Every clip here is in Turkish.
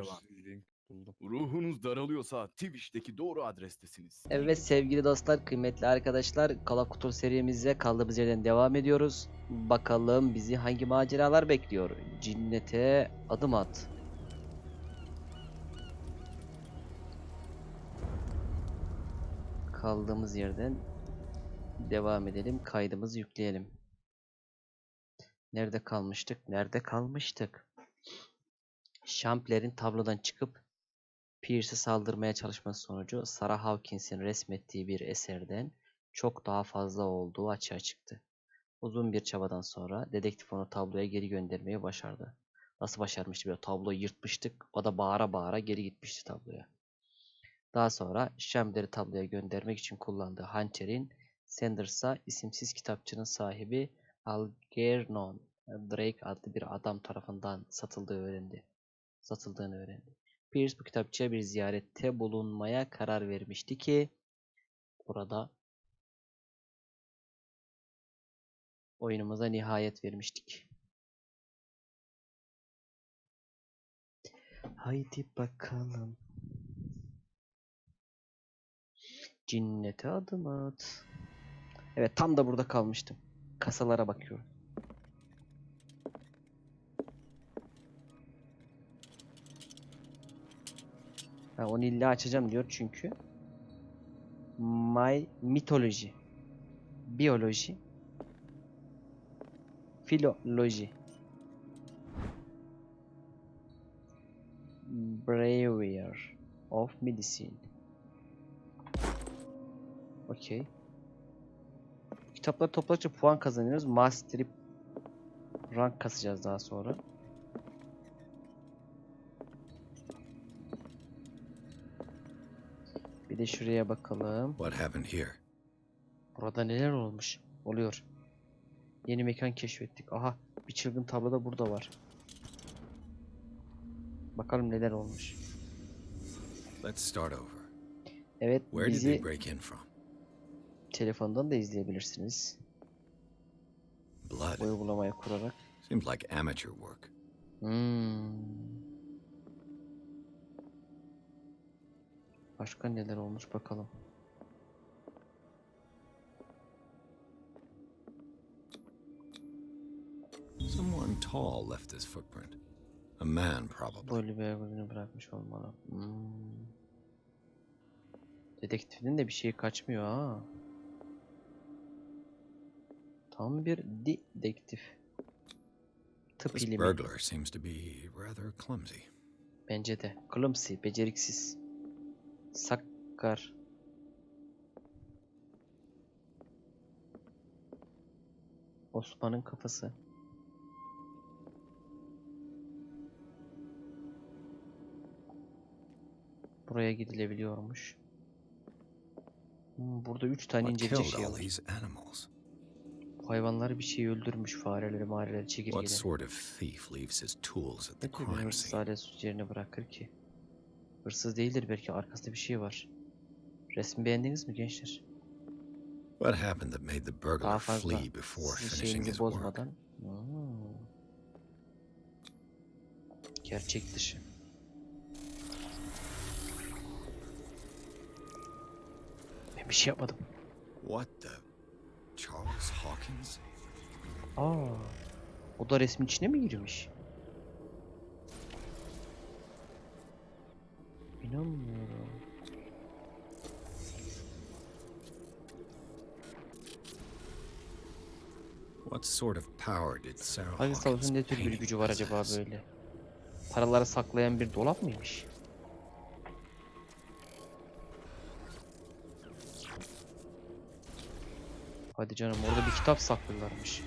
devam. Link buldum. Ruhunuz daralıyorsa Twitch'teki doğru adrestesiniz. Evet sevgili dostlar, kıymetli arkadaşlar, Call of Cthulhu serimize kaldığımız yerden devam ediyoruz. Bakalım bizi hangi maceralar bekliyor? Cinnete adım at. Kaldığımız yerden devam edelim. Kaydımızı yükleyelim. Nerede kalmıştık? Nerede kalmıştık? Champler'in tablodan çıkıp Pierce'e saldırmaya çalışması sonucu Sarah Hawkins'in resmettiği bir eserden çok daha fazla olduğu açığa çıktı. Uzun bir çabadan sonra dedektif onu tabloya geri göndermeyi başardı. Nasıl başarmıştı? Böyle tabloyu yırtmıştık. O da bağıra bağıra geri gitmişti tabloya. Daha sonra Champler'i tabloya göndermek için kullandığı hançerin Sanders'a isimsiz kitapçının sahibi Algernon Drake adlı bir adam tarafından satıldığını öğrendi. Pierce bu kitapçıya bir ziyarette bulunmaya karar vermişti ki burada oyunumuza nihayet vermiştik. Haydi bakalım. Cinnete adım at. Evet, tam da burada kalmıştım. Kasalara bakıyorum. Onu illa açacağım diyor çünkü. Mitoloji, biyoloji, filoloji, Breviary of Medicine. Okey. Kitapları topladıkça puan kazanıyoruz. Mastery rank kasacağız daha sonra. Bir de şuraya bakalım. What happened here? Burada neler oluyor. Yeni mekan keşfettik. Aha, bir çılgın tablo da burada var. Bakalım neler olmuş. Let's start over. Evet, Where did bizi they break in from? telefondan da izleyebilirsiniz. Blood. Bu uygulamayı kurarak. Seems like amateur work. Başka neler olmuş bakalım. Someone tall left this footprint. A man probably. Böyle bir ayaklarını bırakmış olmalı. Dedektifin de bir şey kaçmıyor ha. Tam bir dedektif. Tıp This ilimi. burglar seems to be rather clumsy. Bence de. Clumsy, beceriksiz. Sakkar. Osman'ın kafası. Buraya gidilebiliyormuş. Burada 3 tane What inceleyecek killed şey all var. these animals? Bu hayvanlar bir şey öldürmüş. Fareleri, What çekirgeleri. sort of thief leaves his tools at the Ne bir crime hırsız scene? hala suç yerine bırakır ki? Hırsız değildir, belki arkasında bir şey var. Resmi beğendiniz mi gençler? What happened that made the Daha burglar fazla flee before sizin finishing şeyinizi his work? bozmadan. Gerçek dışı. Ben bir şey yapmadım. What the? Charles Hawkins? O da resmin içine mi girmiş? İnanmıyorum. What sort of power did Sarah Hangi Hawkins' savaşın ne tür bir painting gücü var acaba possess? böyle? Paraları saklayan bir dolap mıymış? Hadi canım, orada bir kitap saklıyorlarmış.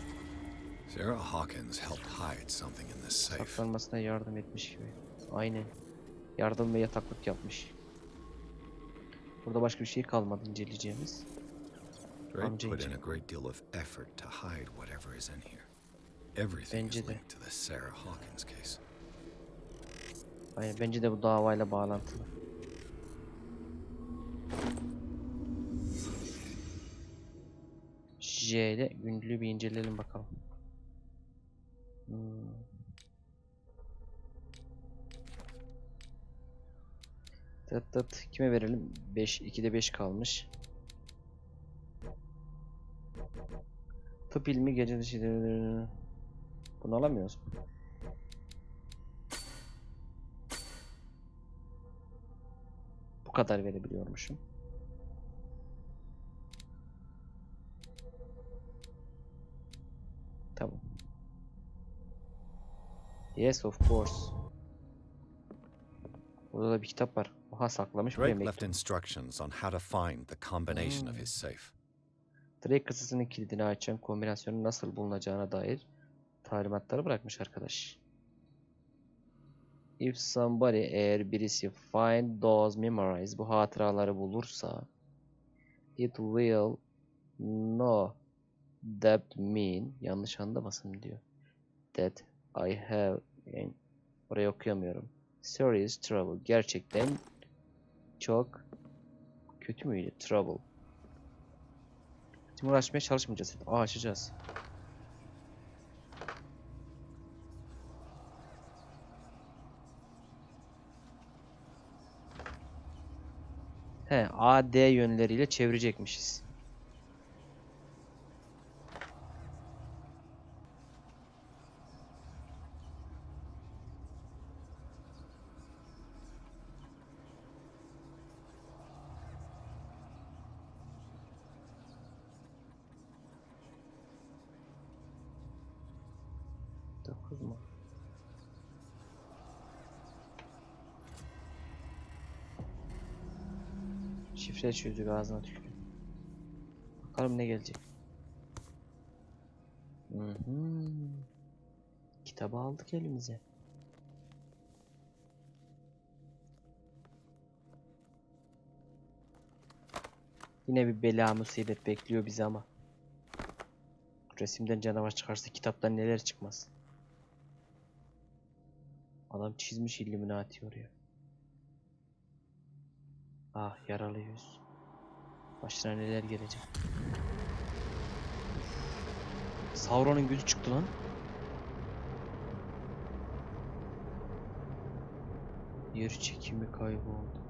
Sarah Hawkins helped hide something in this safe. Saklanmasına yardım etmiş gibi. Aynen. Yardım ve yataklık yapmış. Burada başka bir şey kalmadı inceleyeceğimiz. Drake put in a great deal of effort to hide whatever is in here. Everything is Bence de. linked to the Sarah Hawkins case. Aynen, bence de bu davayla bağlantılı. J'de günlüğü bir inceleyelim bakalım. Tıt tıt. Kime verelim? 5, 2'de 5 kalmış. Tıp ilmi gece dışı. Bunu alamıyoruz. Bu kadar verebiliyormuşum. Tamam. Yes, of course. Burada da bir kitap var. Oha, saklamış buraya Drake left mektup. instructions on how to find the combination of his safe. Drake kasasının kilidini açan kombinasyonun nasıl bulunacağına dair talimatları bırakmış arkadaş. If somebody, eğer birisi find those memories, bu hatıraları bulursa, it will know that mean, yanlış anlamasın diyor. That I have in, orayı okuyamıyorum. Serious trouble, gerçekten çok kötü müydü? Trouble. Şimdi uğraşmaya çalışmayacağız. Açacağız. He, A, D yönleriyle çevirecekmişiz. Dokuz mu? Şifre çözdük, ağzına tükürüyor. Bakalım ne gelecek. Kitabı aldık elimize. Yine bir bela musibet bekliyor bizi ama. Resimden canavar çıkarsa kitaptan neler çıkmaz. Adam çizmiş Illuminati oraya. Ah, yaralı yüz. Başına neler gelecek. Sauron'un gözü çıktı lan. Yer çekimi kayboldu.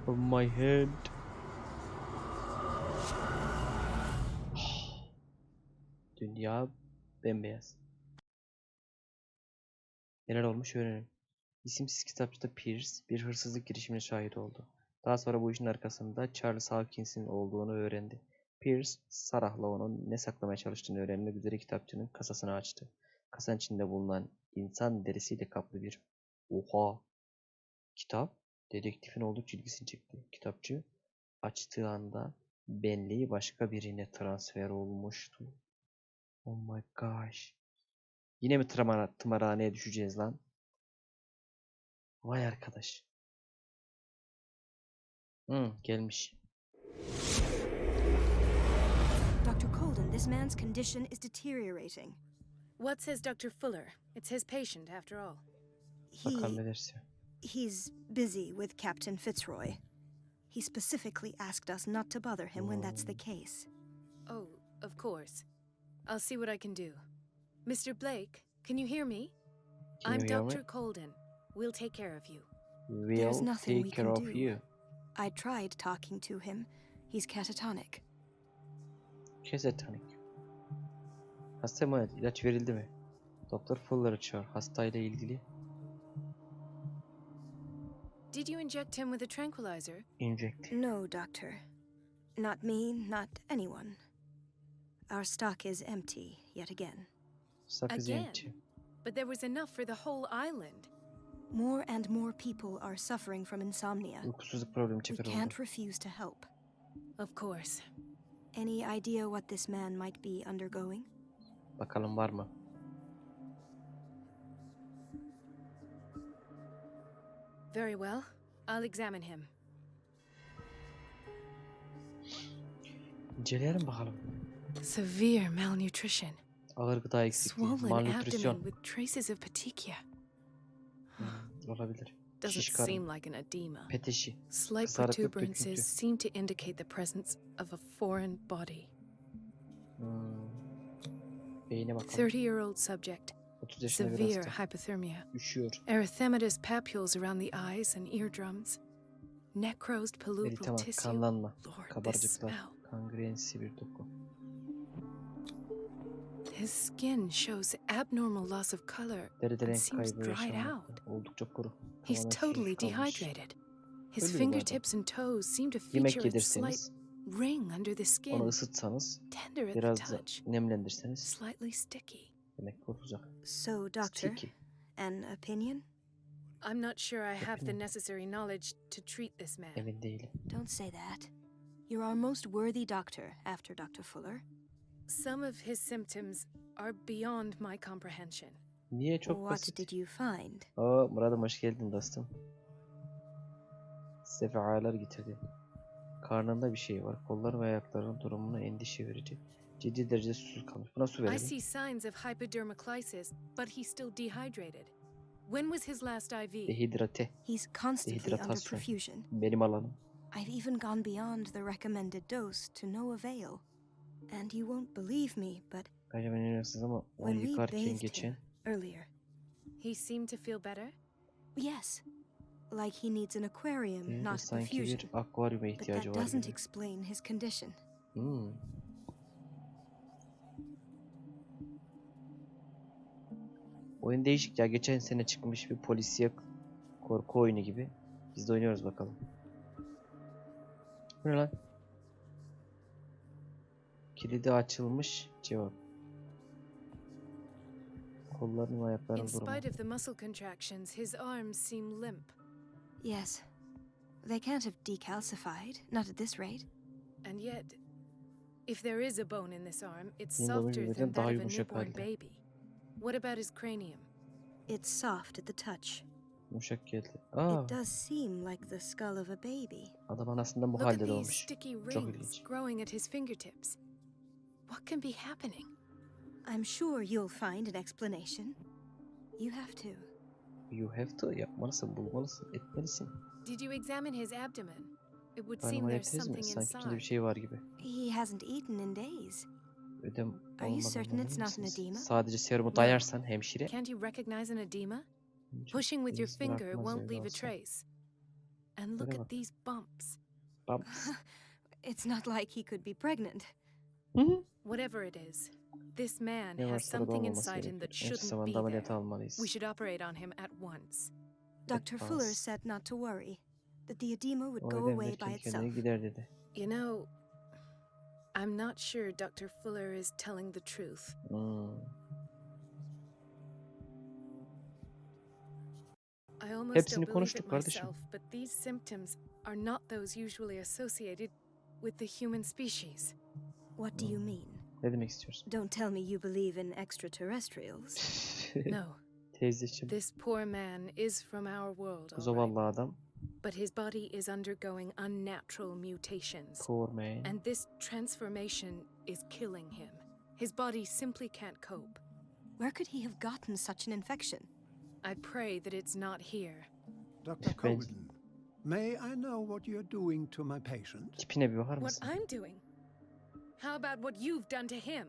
From my head. Dünya bembeyaz. Neler olmuş öğrenelim. İsimsiz kitapçıda Pierce bir hırsızlık girişimine şahit oldu. Daha sonra bu işin arkasında Charles Hawkins'in olduğunu öğrendi. Pierce, Sarah'la onun ne saklamaya çalıştığını öğrenmek üzere kitapçının kasasını açtı. Kasanın içinde bulunan insan derisiyle kaplı bir kitap dedektifin oldukça ilgisini çekti. Kitapçı açtığı anda benliği başka birine transfer olmuştu. Oh my gosh. Yine mi tımarhaneye düşeceğiz lan? Vay arkadaş. Gelmiş. Dr. Colden, this man's condition is deteriorating. What says Dr. Fuller? It's his patient, after all. Bakalım ne derse. He's busy with Captain Fitzroy. He specifically asked us not to bother him when that's the case. Oh, of course. I'll see what I can do. Mr. Blake, can you hear me? Can I'm you hear me? Dr. Colden. We'll take care of you. There's We'll nothing we take care can of do. you. I tried talking to him. He's catatonic. Catatonic. Hasta mı? İlaç verildi mi? Doktor Fuller'ı çağır. Hastayla ilgili. Did you inject him with a tranquilizer? Inject. No, doctor. Not me, not anyone. Our stock is empty yet again. Again? But there was enough for the whole island. More and more people are suffering from insomnia. Uykusuzluk problemi We çeker oldu. can't refuse to help. Of course. Any idea what this man might be undergoing? Bakalım var mı? Very well. I'll examine him. İnceleyelim bakalım. Severe malnutrition. Ağır gıda eksikliği, Swollen malnutrisyon. abdomen with traces of petechia. Olabilir. Doesn't Şiş karın, seem like an edema. peteşi. Slight Kızarıklık, döküntü. protuberances seem to indicate the presence of a foreign body. Beyine bakalım. 30-year-old subject. 30 yaşına göre Severe hasta. hypothermia. Üşüyor. Erythematous papules around the eyes and eardrums. Necrosed palpebral Eritema, tissue. kanlanma, Lord, this kabarcıklar, smell. kangrensi bir doku. His skin shows abnormal loss of color Deride and renk seems kaybı dried yaşanmakta. out. Oldukça kuru. He's Tamamen totally susuz kalmış. dehydrated. His Ölü bir fingertips and toes seem to Yemek feature a slight yedirseniz, ring under the onu skin, ısıtsanız, tender at the biraz da touch, nemlendirseniz slightly sticky. demek kurtulacak. So, Doctor, Sticky. an opinion? I'm not sure I have the Opinion. necessary knowledge to treat this man. Emin değilim. Don't say that. You're our most worthy doctor after Dr. Fuller. Some of his symptoms are beyond my comprehension. Niye çok What basit? did you find? Aa, Murat'ım hoş geldin dostum. Sefahalar getirdi. Karnında bir şey var. Kollar ve ayaklarının durumunu endişe verici. Ciddi derecede susuz kalmış. Buna su I verelim. see signs of hypodermoclysis, but he's still dehydrated. When was his last IV? Dehidrate. He's constantly under Dehidratasyon. perfusion. Benim alanım. I've even gone beyond the recommended dose to no avail. And you won't believe me, but Acaba inanıyorsunuz ama onu when we yıkarken bathed geçen him earlier, He seemed to feel better? yes, like he needs an aquarium, not sanki perfusion. bir akvaryuma But ihtiyacı that var doesn't gibi. explain his condition. Hmm. Oyun değişik ya. Geçen sene çıkmış bir polisiye korku oyunu gibi. Biz de oynuyoruz bakalım. Bu ne lan? Kilidi açılmış. Cevap. Kollarının In ayaklarının durumu. spite of the muscle contractions, his arms seem limp. Yes, they can't have decalcified, not at this rate. And yet, if there is a bone in this arm, it's Yine de softer birbirinden than daha that of a yumuşak newborn halde. baby. What about his cranium? It's soft at the touch. Yumuşak geldi. Aa, It does seem like the skull of a baby. adam anasından bu Look at halde these doğmuş. sticky Çok rings ilginç. growing at his fingertips. What can be happening? I'm sure you'll find an explanation. You have to. You have to. Yapmalısın, bulmalısın, etmelisin. Did you examine his abdomen? It would Karnı seem there's ettiniz mi? something Sanki içinde bir inside. şey var gibi. He hasn't eaten in days. Ödem Are you olmadan certain it's emin not an misiniz? edema? Sadece serumu dayarsan hemşire. Can't you recognize an edema? Çok Pushing with your iz finger bırakmaz won't öyle leave a olsa. trace. And look Böyle at bak. these bumps. Bumps. It's not like he could be pregnant. Whatever it is, this man Ne has varsa da something olmaması inside him gerekiyor. that En kısa shouldn't zamanda be ameliyata there. almalıyız. We should operate on him at once. Dr. Fuller Advance. said not to worry, that the edema would O go ödem away by derken itself. kendine gider dedi. You know, I'm not sure Dr. Fuller is telling the truth. I almost Hepsini don't believe konuştuk it kardeşim. myself, but these symptoms are not those usually associated with the human species. What do you mean? Ne demek istiyorsun? Don't tell me you believe in extraterrestrials. No, Teyzeciğim. this poor man is from our world, Bu all right, zavallı adam. but his body is undergoing unnatural mutations. Poor man. And this transformation is killing him. His body simply can't cope. Where could he have gotten such an infection? I pray that it's not here. Dr. Colden, may I know what you're doing to my patient? Tipine bir bakar What mısın? I'm doing? How about what you've done to him?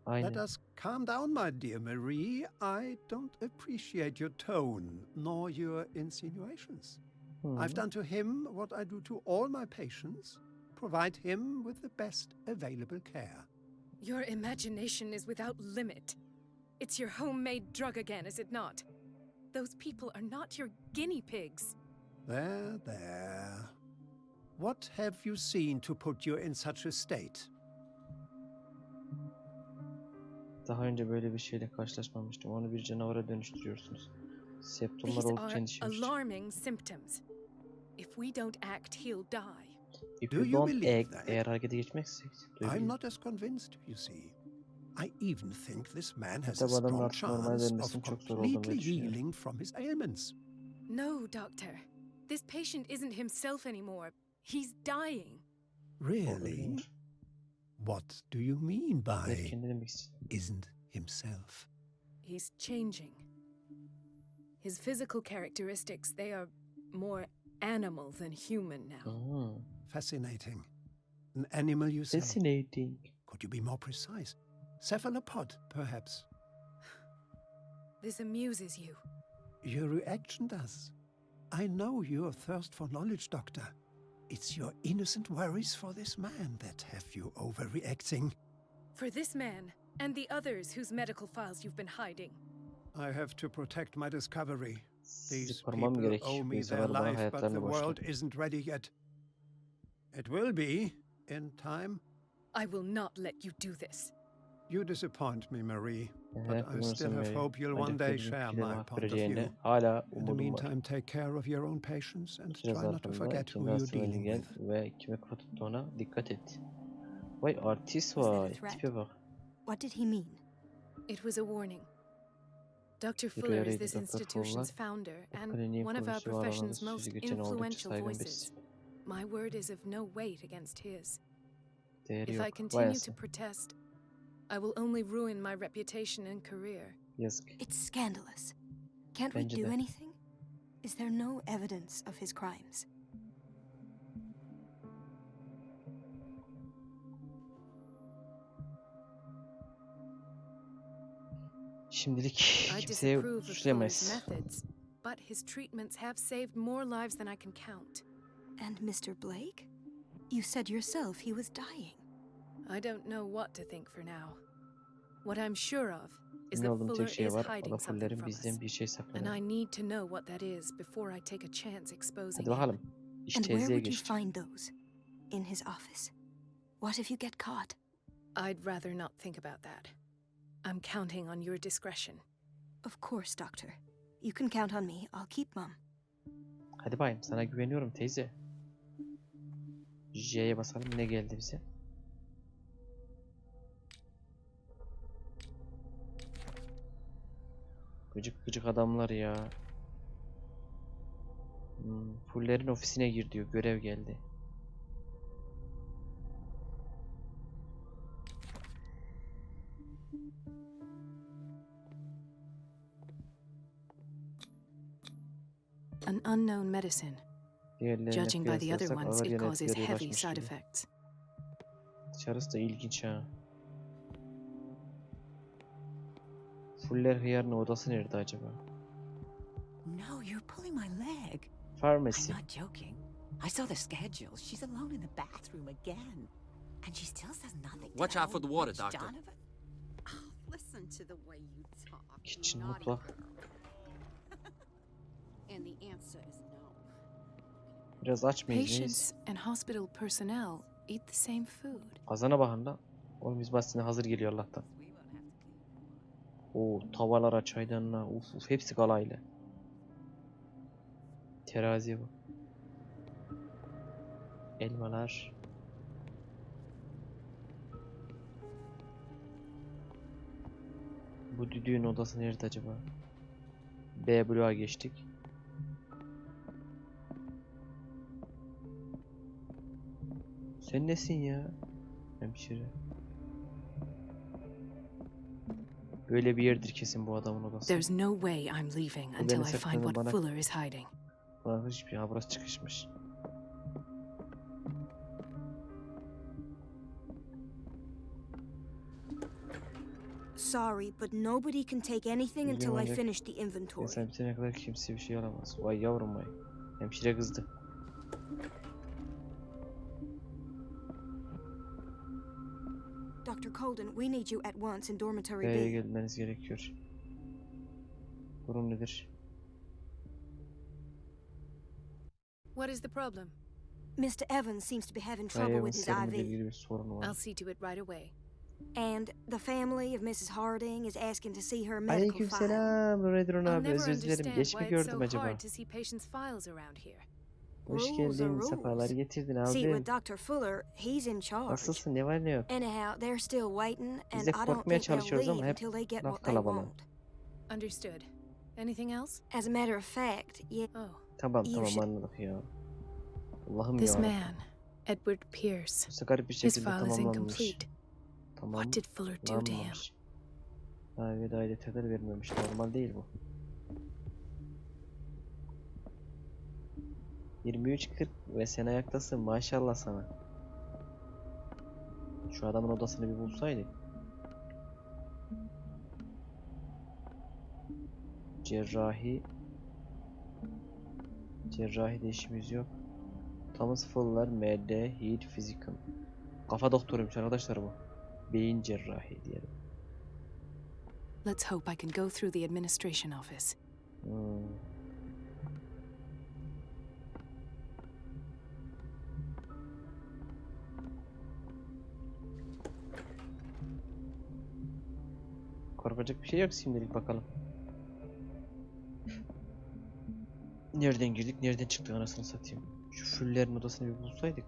Aynen. Let us calm down, my dear Marie. I don't appreciate your tone, nor your insinuations. I've done to him what I do to all my patients, provide him with the best available care. Your imagination is without limit. It's your homemade drug again, is it not? Those people are not your guinea pigs. There, there. What have you seen to put you in such a state? Daha önce böyle bir şeyle karşılaşmamıştım. Onu bir canavara dönüştürüyorsunuz. Septumlar These oldukça are endişemiş. alarming symptoms. If we don't act, he'll die. If Do you you don't believe act, that? eğer harekete geçmezsek. I'm not as convinced, you see. I even think this man has Hatta a bu adamın strong artık normale chance dönmesinin of çok zor olduğunu completely düşünüyorum. healing from his ailments. No, doctor. This patient isn't himself anymore. He's dying. Really? What do you mean by Erken ne demek istiyorsun? isn't himself? He's changing. His physical characteristics, they are more animal than human now. Fascinating. An animal, you say? Fascinating. Could you be more precise? Cephalopod, perhaps? This amuses you. Your reaction does. I know your thirst for knowledge, Doctor. It's your innocent worries for this man that have you overreacting. For this man, and the others whose medical files you've been hiding. I have to protect my discovery. Sizi These korumam people gerek. owe Bu me their insanlar bana life, but hayatlarını the borçlu. world isn't ready yet. It will be, in time. I will not let you do this. You disappoint me, Marie, Eğer but I still have kullanırsam hope you'll one ancak day bir share fikirde my hak point of vereceğine view. hala In the umudum var. meantime, take care of your own patients and Süre try not to zarfında forget who kendi you're hastalığını dealing gel with. ve kime kafa tuttuğuna dikkat et. Vay artist Was that a vay. threat? Tipe bak. What did he mean? It was a warning. Dr. Bir Fuller is uyarıydı this Dr. institution's Fuller. founder Bu and kliniğin one of our kurucusu ve aranızda profession's sözü most geçen oldukça influential saygın voices. birisi. My word is of no weight against his. Değeri If I yok. continue Vayası. to protest, I will only ruin my reputation and career. Yazık. It's scandalous. Can't we Bence do de. anything? Is there no evidence of his crimes? Şimdilik I kimseye disapprove of Fuller's suçlayamayız. methods, but his treatments have saved more lives than I can count. And Mr. Blake? You said yourself he was dying. I don't know what to think for now. What I'm sure of is Ne that olduğum Fuller tek şey is var. O da hiding something Fuller'in from us. bizden bir şey And saklanıyor. I need to know what that is before I take a chance exposing Hadi bakalım. him. İş And where teyzeye would you geçti. find those? In his office? What if you get caught? I'd rather not think about that. I'm counting on your discretion. Of course, Doctor. You can count on me. I'll keep Mum. Hadi bayım sana güveniyorum teyze. J'ye basalım ne geldi bize? Gıcık gıcık adamlar ya. Fuller'in ofisine gir diyor. Görev geldi. An unknown medicine. Diğerlerine Judging by the other kıyaslarsak ones, ağır it yan causes etkileri heavy ulaşmış side gibi. effects. Dışarısı da ilginç ha. Fuller hıyarın odası nerede acaba? No, you're pulling my leg. Pharmacy. I'm not joking. I saw the schedule. She's alone in the bathroom again. And she still says nothing. to Watch that out for old the water, witch Doctor. Donovan. Oh, listen to the way you talk. Kitchen, naughty mutfak. girl. And the answer is no. Biraz aç mıyız? neyiz? Patients and hospital personnel eat the same food. Kazana bakın da. Oğlum biz basitine hazır geliyor Allah'tan. Oo tavalara çaydanlığa uf hepsi galayla. Terazi bu. Elmalar. Bu düdüğün odası nerede acaba? B bloğa geçtik. Sen nesin ya? Hemşire. Böyle bir yerdir kesin bu adamın odası. There's no way I'm leaving Bu until beni I find sakladığın what bana- Fuller is hiding. Bana hiçbir şey. Ha burası çıkışmış. Sorry, but nobody can take anything until I Ancak finish the inventory. insan bitene kadar kimse bir şey alamaz. Vay yavrum vay. Hemşire kızdı. Dr. Colden, we need you at once in dormitory B'ye B. gelmeniz gerekiyor. Durum nedir? What is the problem? Mr. Evans seems to be having Bay trouble with Evans his serumiyle IV. ilgili bir sorun I'll var. see to it right away. And the family of Mrs. Harding is asking to see her medical file. Aleykümselam Redron I'll abi never özür dilerim. understand Geç why mi it's gördüm so acaba? hard to see patients' files around here. Hoş Rules are geldin. Sefalar rules. getirdin See, abi. with Dr. Fuller, he's in charge. Nasılsın? Ne var ne yok? Anyhow, they're still waiting, Biz and de I don't korkmaya think they'll çalışıyoruz ama leave hep until they get laf what they kalabalığı. want. Understood. Anything else? As a matter of fact, yeah. Oh, Tamam İyi bir tamam şey. anladık ya. Allah'ım this ya. man, Edward Pierce. Bu garip bir His şekilde file is tamamlanmış. incomplete. Tamam. What did Fuller do to him? Tamamlanmış. Daha veda detayları vermemiş. Normal değil bu. 23.40 ve sen ayaktasın maşallah sana. Şu adamın odasını bir bulsaydık. Cerrahi. Cerrahide işimiz yok. Thomas Fuller, MD, Heat, Physical. Kafa doktoruymuş arkadaşlar bu. Beyin cerrahi diyelim. Let's hope I can go through the administration office. Korkacak bir şey yok şimdilik, bakalım. Nereden girdik, nereden çıktık anasını satayım. Şu füllerin odasını bir bulsaydık.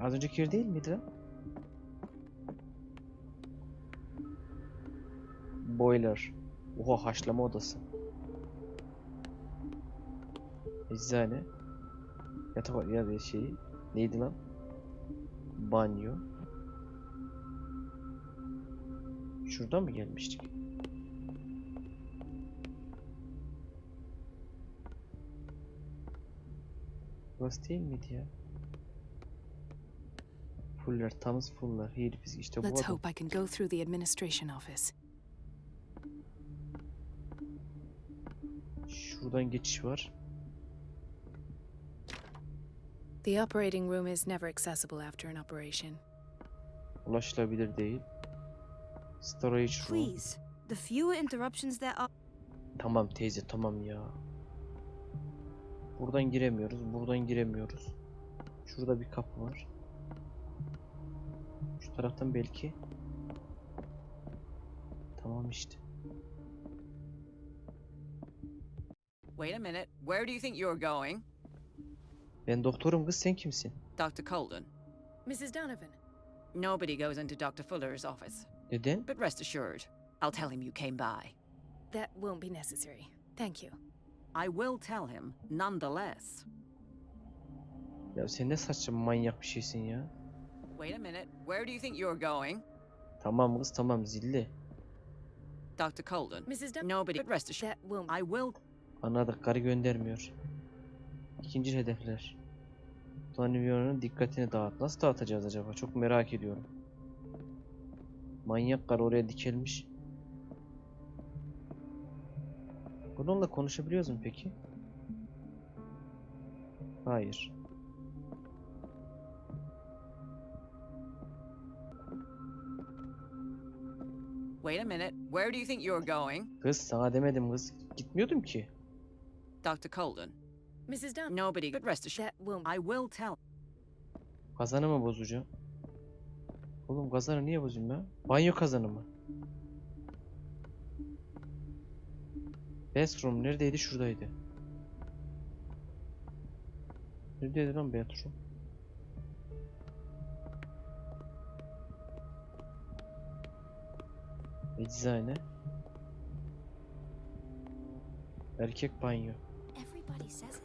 Az önceki yer değil miydi lan? Boiler. Oha, haşlama odası. Eczane. Yatak ya bir şeyi. Neydi lan? Banyo. Şuradan mı gelmiştik? Burası değil miydi ya? Fuller, Thomas Fuller, herif işte bu Let's adam. hope I can go through the administration office. Şuradan geçiş var. The operating room is never accessible after an operation. Ulaşılabilir değil. Storage room. Please, the fewer interruptions there are. Tamam teyze, tamam ya. Buradan giremiyoruz, buradan giremiyoruz. Şurada bir kapı var. Şu taraftan belki. Tamam işte. Wait a minute. Where do you think you're going? Ben doktorum kız, sen kimsin? Dr. Colden. Mrs. Donovan. Nobody goes into Dr. Fuller's office. Neden? But rest assured, I'll tell him you came by. That won't be necessary. Thank you. I will tell him, nonetheless. Ya sen ne saçma manyak bir şeysin ya. Wait a minute. Where do you think you're going? Tamam kız, tamam zilli. Dr. Colden. Mrs. Donovan. Nobody. But rest assured, That won't. I will. Anladık, karı göndermiyor. İkinci hedefler. Tanrı'nın dikkatini dağıt. Nasıl dağıtacağız acaba? Çok merak ediyorum. Manyak karı oraya dikelmiş. Bununla konuşabiliyoruz mu peki? Hayır. Wait a minute. Where do you think you're going? Kız sana demedim kız. Gitmiyordum ki. Dr. Colden. Mrs. Donovan. Nobody. But rest assured, That won't. I will tell. Kazanı mı bozacağım? Oğlum kazanı niye bozayım ya? Banyo kazanı mı? Bathroom neredeydi? Şuradaydı. Neredeydi lan bathroom? Eczane. Erkek banyo. Everybody says it.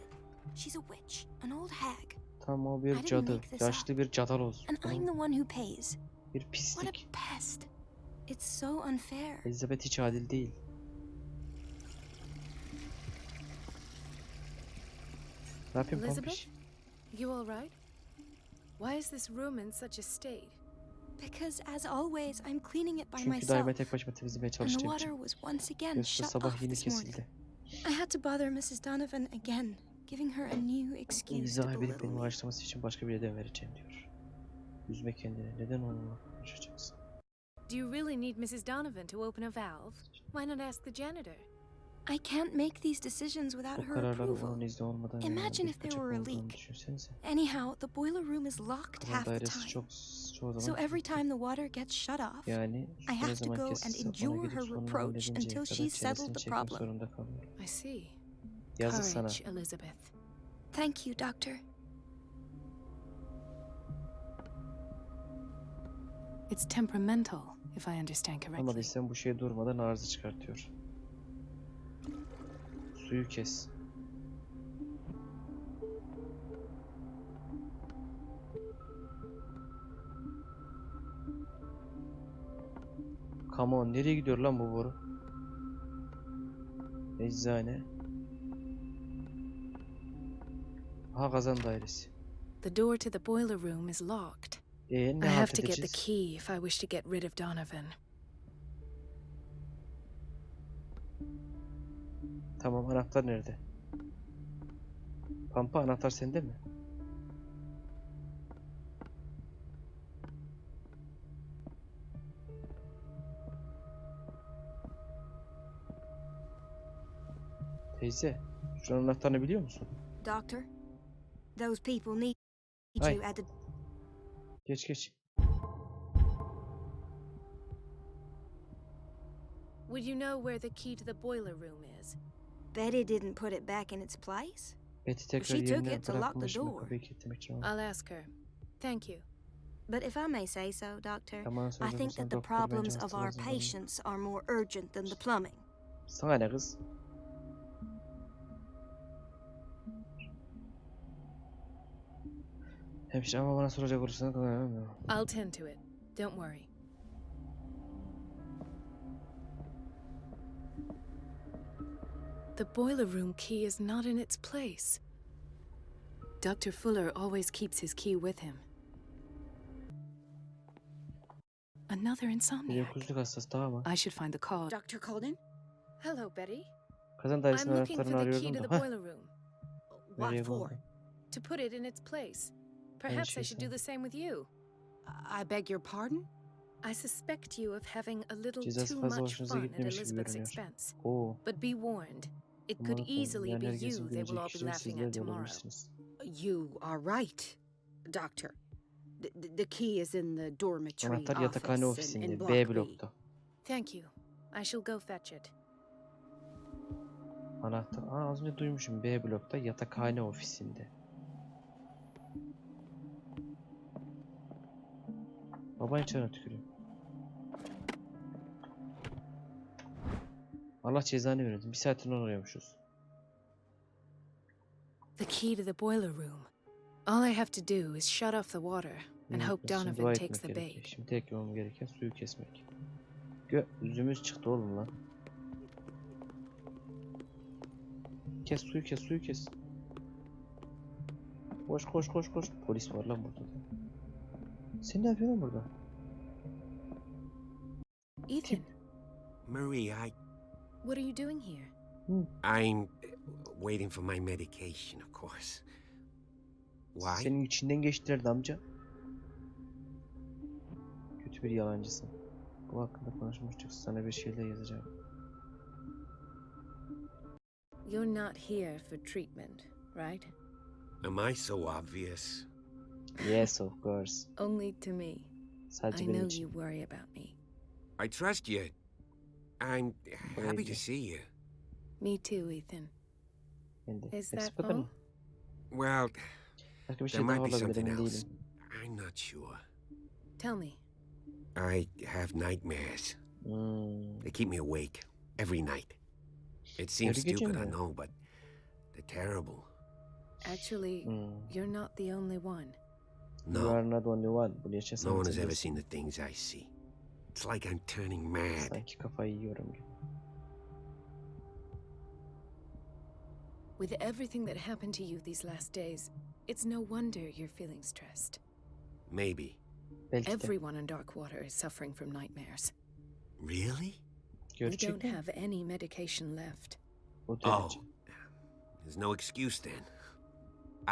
She's a witch, an old hag, Tam o I bir didn't cadı. make this Yaşlı bir cadaloz. and I'm the one who pays. Bir What a pislik. pest. It's so unfair. Elizabeth hiç adil değil. Ne yapayım Elizabeth? pompiş? You all right? Why is this room in such a state? Because as always, I'm cleaning it by Çünkü myself. daima tek başıma temizlemeye And the çalıştığım water için. was once again Gözü shut sabah off yine this morning. kesildi. I had to bother Mrs. Donovan again, giving her a new excuse to İzah belittle edip beni me. bağışlaması için başka bir ödev vereceğim diyor. Üzme kendini. Neden onunla konuşacaksın? Do you really need Mrs. Donovan to open a valve? Why not ask the janitor? I can't make these decisions without Bu her kararları approval. onun izni olmadan Imagine if there kaçak were a olduğunu leak. düşünsenize. Anyhow, the boiler room is locked Kalan half the dairesi time. çoğu So zaman every kilitli. time the water gets shut off, Yani I su ne have to zaman go and kesilse ona endure gidip her sorunu reproach halledinceye until kadar she's çilesini settled the çekmek problem. zorunda kalıyorum. I see. Yazık sana. Courage, Elizabeth. Thank you, Doctor. It's temperamental, if I understand Ama correctly. değilsen bu şey durmadan arıza çıkartıyor. Suyu kes. Come on, nereye gidiyor lan bu boru? Eczane. Aha, kazan dairesi. The door to the boiler room is locked. Ne I have halt to get the edeceğiz? key if I wish to get rid of Donovan. Tamam, anahtar nerede? Pampa, anahtar sende mi? Teyze, şuranın anahtarını biliyor musun? Doctor, those people need Ay. you at the... Geç. Would you know where the key to the boiler room is? Betty didn't put it back in its place. Betty tekrar She took yerine it to lock the bırakmış mı door. kapıyı kilitlemek için? I'll ask her. Thank you. But if I may say so, Doctor, Tamam, I söyle think misin that the doktor, bence problems of our hastalarınızın durumu. patients are more urgent than the plumbing. Sana ne kız? Hemşire ama bana soracak olursan I'll tend to it. Don't worry. The boiler room key is not in its place. Dr. Fuller always keeps his key with him. Another insomniac. Uykusuzluk hastası daha mı? I should find the cause. Dr. Colden? Hello, Betty. Kazan I'm dairesinin looking for anahtarını the key to arıyordum the da. boiler room. What Nereye for? buldun? To put it in its place. Perhaps I should do the same with you. I beg your pardon? I suspect you of having a little Cezası too fazla much hoşunuza fun at gitmemiş gibi Elizabeth's görünüyor. expense. Oo. But be warned, it Aman could Allah'ım, easily yani be herkesin you they will gülecek all be kişiler laughing sizler at de tomorrow. olabilirsiniz. You are right, Doctor. The key is in the dormitory Anahtar office yatakhane in ofisinde, Block B B. blokta. Thank you. I shall go fetch it. Anahtar, az önce duymuşum, B blokta yatakhane ofisinde. Baban içine tükürüyor. Allah cezanı versin. Bir saattir onu arıyormuşuz. The key to the boiler room. All I have to do is shut off the water and hope Şimdi dua Donovan takes etmek the gerekiyor. bait. Şimdi tek yapmam gereken suyu kesmek. Gözümüz çıktı oğlum lan. Kes suyu, kes suyu, kes. Koş. Polis var lan burada. Sen ne yapıyorsun burada? Ethan, Marie, what are you doing here? I'm waiting for my medication, of course. Why? Senin içinden geçtiler amca. Kötü bir yalancısın. Bu hakkında konuşmuştuk. Sana bir şeyler yazacağım. You're not here for treatment, right? Am I so obvious? Yes, of course. Only to me. Sadece I benim know için. you worry about me. I trust you. I'm happy to Really? see you. Me too, Ethan. Ben de. Is Hepsi that bu kadar all? mı? Well, Başka bir there şey daha might be olabilir, something emin else. değilim. I'm not sure. Tell me. I have nightmares. They keep me awake every night. It seems Every gece stupid, I mi? know, but they're terrible. Actually, you're not the only one. You No, are not only one. Bunu yaşasan no one has sen ever değilsin. seen the things I see. It's like I'm turning mad. Sanki kafayı yiyorum gibi. With everything that happened to you these last days, it's no wonder you're feeling stressed. Maybe. Belki de. Everyone in Darkwater is suffering from nightmares. Really? We don't Gerçekten mi? have any medication left. O Oh, derece. there's no excuse then.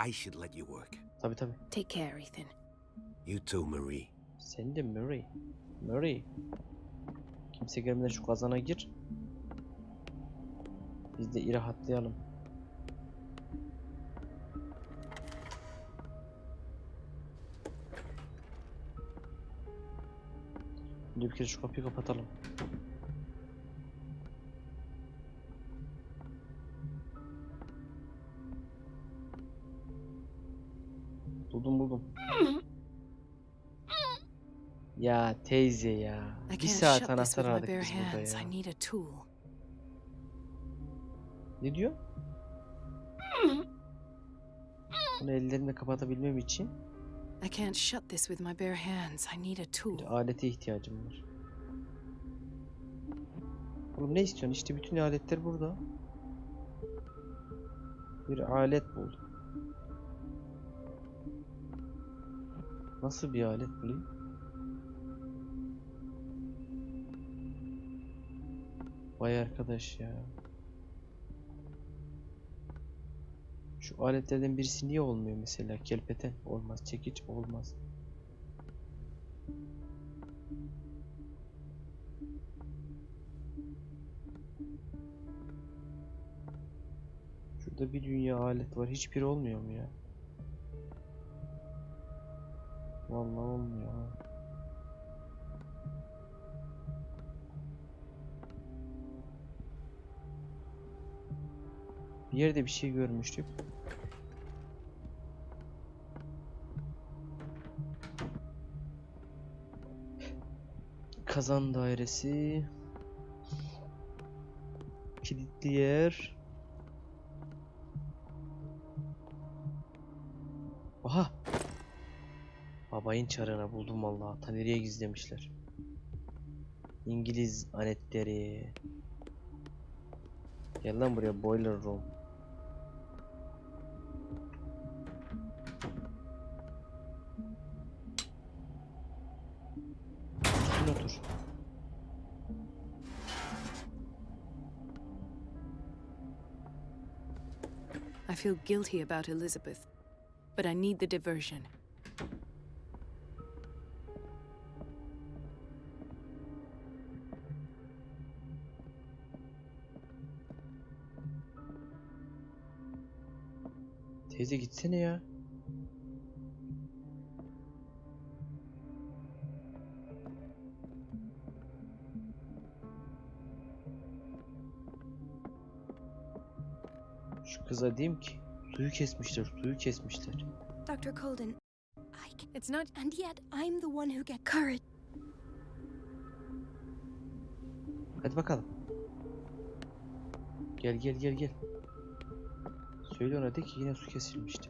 I should let you work. Tabii. Take care, Ethan. You too, Marie. Sen de Murray. Kimse gelmeden şu kazana gir. Biz de rahatlayalım. Şimdi bir kere şu kapıyı kapatalım. Buldum. Ya teyze ya. I Bir can't saat shut this anahtar with my aradık bare biz burada hands. ya. I need a tool. Ne diyor? Bunu ellerimle kapatabilmem için I can't shut this with my bare hands. I need a tool. bir alete ihtiyacım var. Oğlum ne istiyorsun? İşte bütün aletler burada. Bir alet bul. Nasıl bir alet bulayım? Vay arkadaş ya. Şu aletlerden birisi niye olmuyor mesela? Kelpeten olmaz, çekiç olmaz. Şurada bir dünya alet var. Hiçbiri olmuyor mu ya? Vallahi olmuyor ha. Bir yerde bir şey görmüştük. Kazan dairesi. Kilitli yer. Aha! Babayın çarığını buldum vallahi. Ta nereye gizlemişler? İngiliz anetleri. Gel lan buraya, boiler room. Üstüne otur. I feel guilty about Elizabeth, but I need the diversion. Teyze gitsene ya. Şu kıza diyeyim ki suyu kesmişler, suyu kesmişler. Dr. Colden, It's not. and yet I'm the one who get courage. Hadi bakalım. Gel gel gel gel. Söyle ona, de ki yine su kesilmişti.